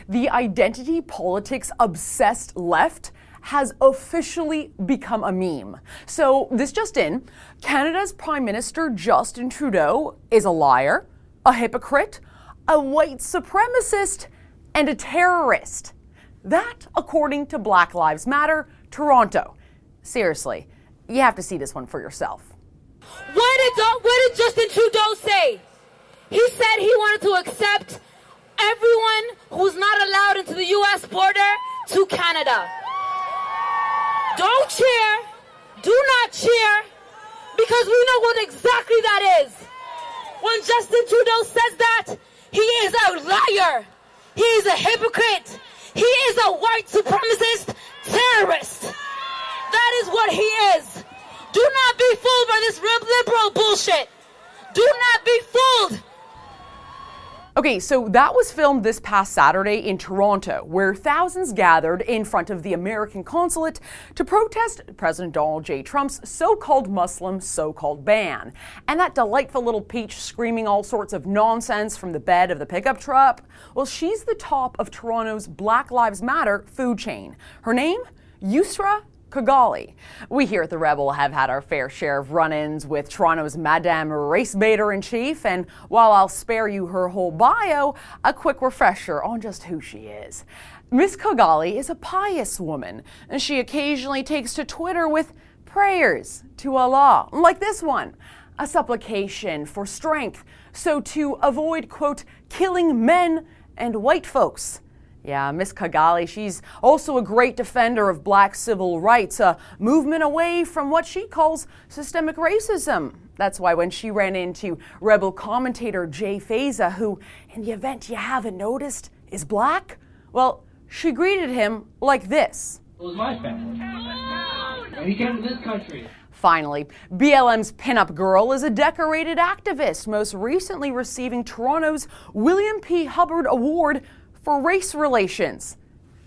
the identity politics obsessed left has officially become a meme. So this just in, Canada's Prime Minister Justin Trudeau is a liar, a hypocrite, a white supremacist, and a terrorist. That, according to Black Lives Matter Toronto. Seriously, you have to see this one for yourself. What did Justin Trudeau say? He said he wanted to accept everyone who's not allowed into the U.S. border to Canada. Don't cheer, do not cheer, because we know what exactly that is. When Justin Trudeau says that, he is a liar, he is a hypocrite, he is a white supremacist terrorist. That is what he is. Do not be fooled by this liberal bullshit. Do not be fooled. Okay, so that was filmed this past Saturday in Toronto, where thousands gathered in front of the American consulate to protest President Donald J. Trump's so-called Muslim so-called ban. And that delightful little peach screaming all sorts of nonsense from the bed of the pickup truck, well, she's the top of Toronto's Black Lives Matter food chain. Her name? Yusra Kigali. We here at The Rebel have had our fair share of run-ins with Toronto's Madame Race Baiter-in-Chief, and while I'll spare you her whole bio, a quick refresher on just who she is. Miss Kigali is a pious woman, and she occasionally takes to Twitter with prayers to Allah, like this one, a supplication for strength, so to avoid, quote, killing men and white folks. Yeah, Miss Kigali, she's also a great defender of black civil rights, a movement away from what she calls systemic racism. That's why when she ran into Rebel commentator Jay Feza, who, in the event you haven't noticed, is black, well, she greeted him like this. It was my family. When he came to this country. Finally, BLM's pinup girl is a decorated activist, most recently receiving Toronto's William P. Hubbard Award for race relations.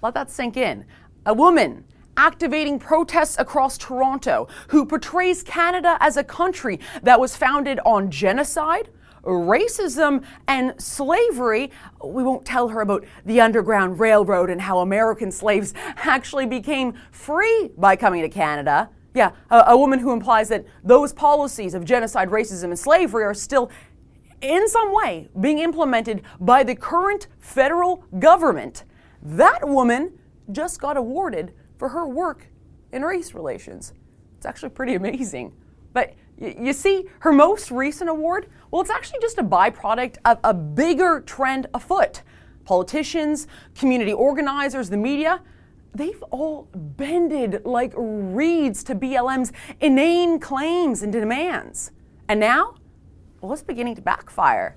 Let that sink in. A woman activating protests across Toronto who portrays Canada as a country that was founded on genocide, racism, and slavery. We won't tell her about the Underground Railroad and how American slaves actually became free by coming to Canada. Yeah, a woman who implies that those policies of genocide, racism, and slavery are still in some way being implemented by the current federal government. That woman just got awarded for her work in race relations. It's actually pretty amazing. But you see, her most recent award, well, it's actually just a byproduct of a bigger trend afoot. Politicians, community organizers, the media, they've all bended like reeds to BLM's inane claims and demands. And now, well, it's beginning to backfire.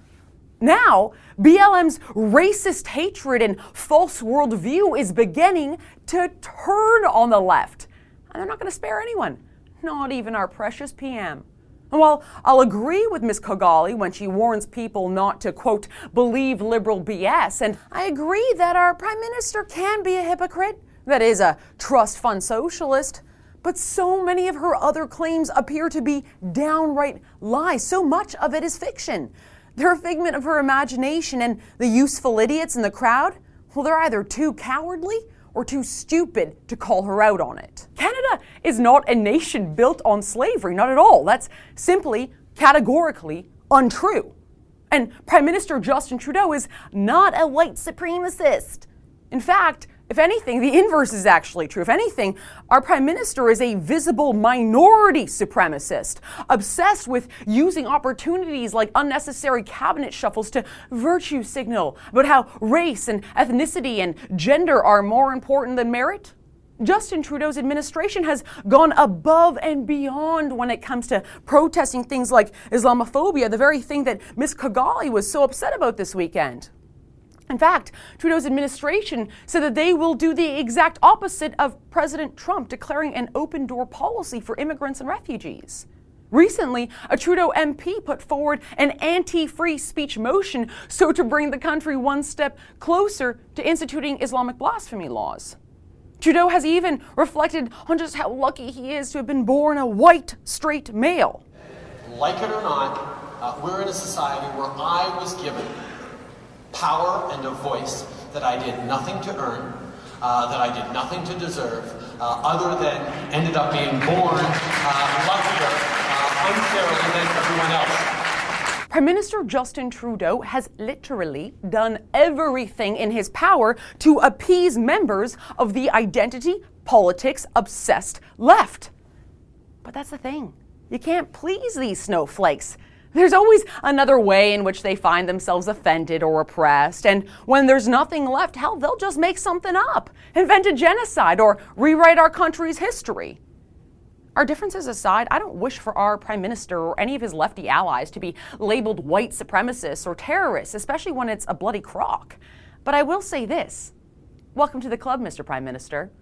Now, BLM's racist hatred and false worldview is beginning to turn on the left. And they're not going to spare anyone, not even our precious PM. And while I'll agree with Ms. Kigali when she warns people not to, quote, believe liberal BS, and I agree that our Prime Minister can be a hypocrite, that is, a trust fund socialist, but so many of her other claims appear to be downright lies. So much of it is fiction. They're a figment of her imagination, and the useful idiots in the crowd, well, they're either too cowardly or too stupid to call her out on it. Canada is not a nation built on slavery, not at all. That's simply categorically untrue. And Prime Minister Justin Trudeau is not a white supremacist. In fact, if anything, the inverse is actually true. If anything, our Prime Minister is a visible minority supremacist, obsessed with using opportunities like unnecessary cabinet shuffles to virtue signal about how race and ethnicity and gender are more important than merit. Justin Trudeau's administration has gone above and beyond when it comes to protesting things like Islamophobia, the very thing that Ms. Kigali was so upset about this weekend. In fact, Trudeau's administration said that they will do the exact opposite of President Trump declaring an open-door policy for immigrants and refugees. Recently, a Trudeau MP put forward an anti-free speech motion so to bring the country one step closer to instituting Islamic blasphemy laws. Trudeau has even reflected on just how lucky he is to have been born a white, straight male. Like it or not, we're in a society where I was given power and a voice that I did nothing to earn, that I did nothing to deserve, other than ended up being born luckier unfairly than everyone else. Prime Minister Justin Trudeau has literally done everything in his power to appease members of the identity politics obsessed left. But that's the thing. You can't please these snowflakes. There's always another way in which they find themselves offended or oppressed, and when there's nothing left, hell, they'll just make something up, invent a genocide, or rewrite our country's history. Our differences aside, I don't wish for our Prime Minister or any of his lefty allies to be labeled white supremacists or terrorists, especially when it's a bloody crock. But I will say this. Welcome to the club, Mr. Prime Minister.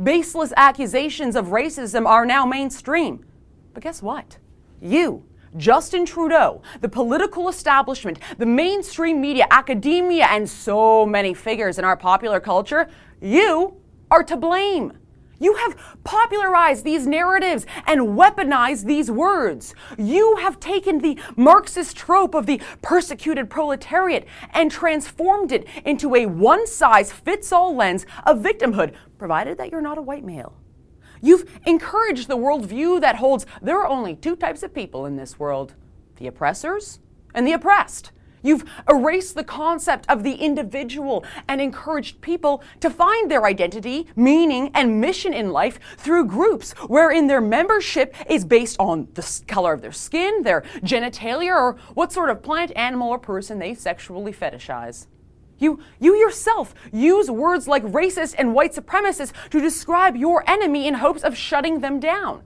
Baseless accusations of racism are now mainstream. But guess what? You, Justin Trudeau, the political establishment, the mainstream media, academia, and so many figures in our popular culture, you are to blame. You have popularized these narratives and weaponized these words. You have taken the Marxist trope of the persecuted proletariat and transformed it into a one-size-fits-all lens of victimhood, provided that you're not a white male. You've encouraged the worldview that holds there are only two types of people in this world, the oppressors and the oppressed. You've erased the concept of the individual and encouraged people to find their identity, meaning, and mission in life through groups wherein their membership is based on the color of their skin, their genitalia, or what sort of plant, animal, or person they sexually fetishize. You yourself use words like racist and white supremacist to describe your enemy in hopes of shutting them down.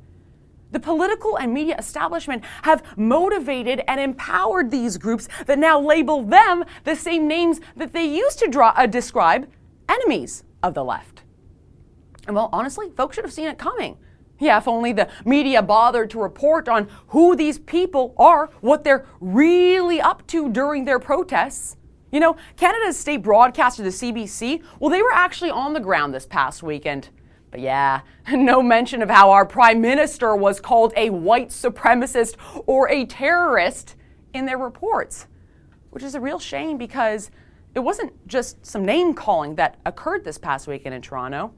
The political and media establishment have motivated and empowered these groups that now label them the same names that they used to describe enemies of the left. And well, honestly, folks should have seen it coming. Yeah, if only the media bothered to report on who these people are, what they're really up to during their protests. You know, Canada's state broadcaster, the CBC, well, they were actually on the ground this past weekend. But yeah, no mention of how our Prime Minister was called a white supremacist or a terrorist in their reports, which is a real shame because it wasn't just some name calling that occurred this past weekend in Toronto.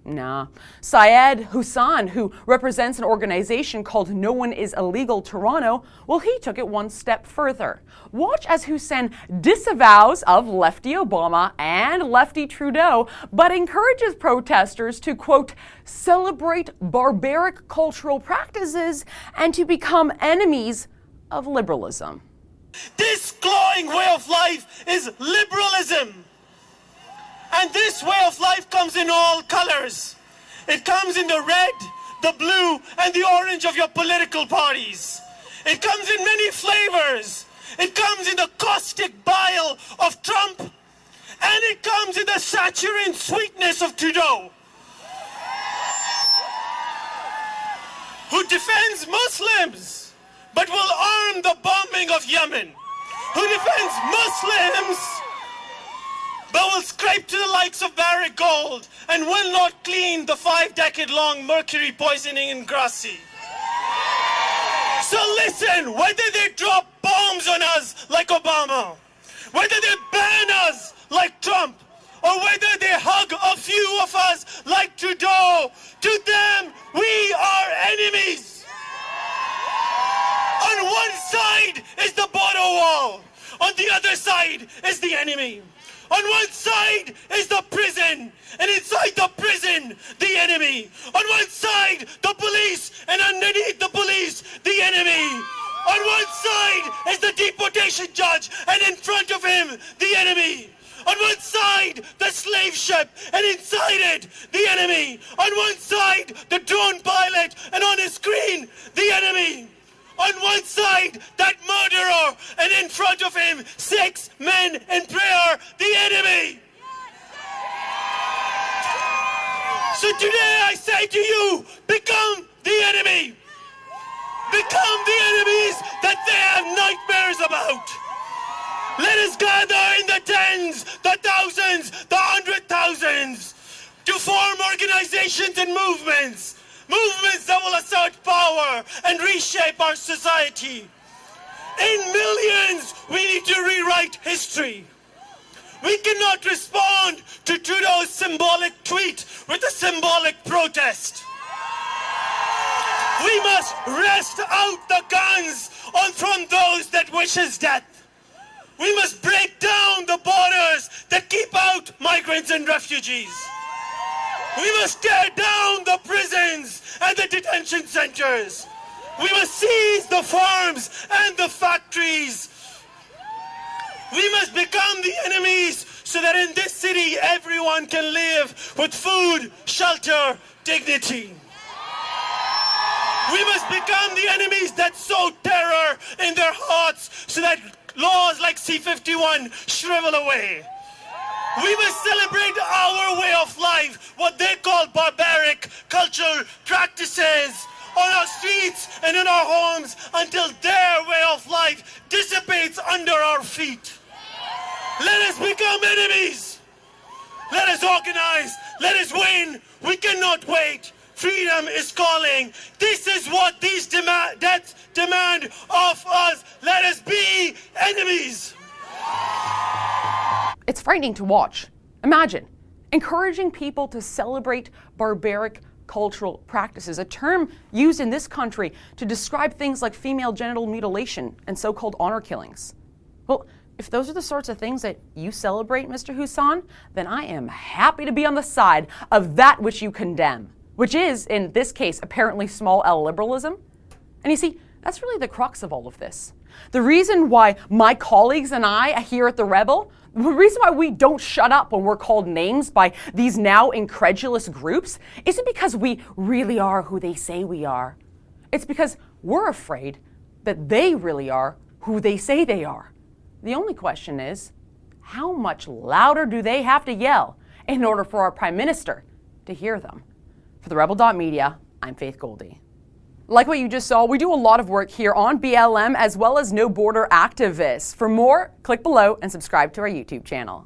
Nah. Syed Hussain, who represents an organization called No One Is Illegal Toronto, well, he took it one step further. Watch as Hussain disavows of lefty Obama and lefty Trudeau, but encourages protesters to, quote, celebrate barbaric cultural practices and to become enemies of liberalism. This glowing way of life is liberalism. And this way of life comes in all colors. It comes in the red, the blue, and the orange of your political parties. It comes in many flavors. It comes in the caustic bile of Trump. And it comes in the saccharine sweetness of Trudeau, who defends Muslims, but will arm the bombing of Yemen. Who defends Muslims, but will scrape to the likes of Barrick Gold and will not clean the 5-decade-long mercury poisoning in Grassy. So listen, whether they drop bombs on us like Obama, whether they ban us like Trump, or whether they hug a few of us like Trudeau, to them we are enemies. On one side is the border wall, on the other side is the enemy. On one side is the prison, and inside the prison, the enemy. On one side, the police, and underneath the police, the enemy. On one side is the deportation judge, and in front of him, the enemy. On one side, the slave ship, and inside it, the enemy. On one side, the drone pilot, and on his screen, the enemy. On one side, that murderer, and in front of him, 6 men in prayer, the enemy. So today I say to you, become the enemy. Become the enemies that they have nightmares about. Let us gather in the tens, the thousands, the 100,000s to form organizations and movements. Movements that will assert power and reshape our society. In millions, we need to rewrite history. We cannot respond to Trudeau's symbolic tweet with a symbolic protest. We must wrest out the guns from those that wish his death. We must break down the borders that keep out migrants and refugees. We must tear down the prisons and the detention centers. We must seize the farms and the factories. We must become the enemies so that in this city everyone can live with food, shelter, dignity. We must become the enemies that sow terror in their hearts so that laws like C-51 shrivel away. We must celebrate our way of life, what they call barbaric cultural practices, on our streets and in our homes until their way of life dissipates under our feet. Let us become enemies. Let us organize. Let us win. We cannot wait. Freedom is calling. This is what these deaths demand of us. Let us be enemies. It's frightening to watch. Imagine encouraging people to celebrate barbaric cultural practices, a term used in this country to describe things like female genital mutilation and so-called honor killings. Well, if those are the sorts of things that you celebrate, Mr. Husan, then I am happy to be on the side of that which you condemn, which is, in this case, apparently small L liberalism. And you see, that's really the crux of all of this. The reason why my colleagues and I here at The Rebel, the reason why we don't shut up when we're called names by these now incredulous groups isn't because we really are who they say we are. It's because we're afraid that they really are who they say they are. The only question is, how much louder do they have to yell in order for our Prime Minister to hear them? For the Rebel.media, I'm Faith Goldie. Like what you just saw, we do a lot of work here on BLM as well as No Border Activists. For more, click below and subscribe to our YouTube channel.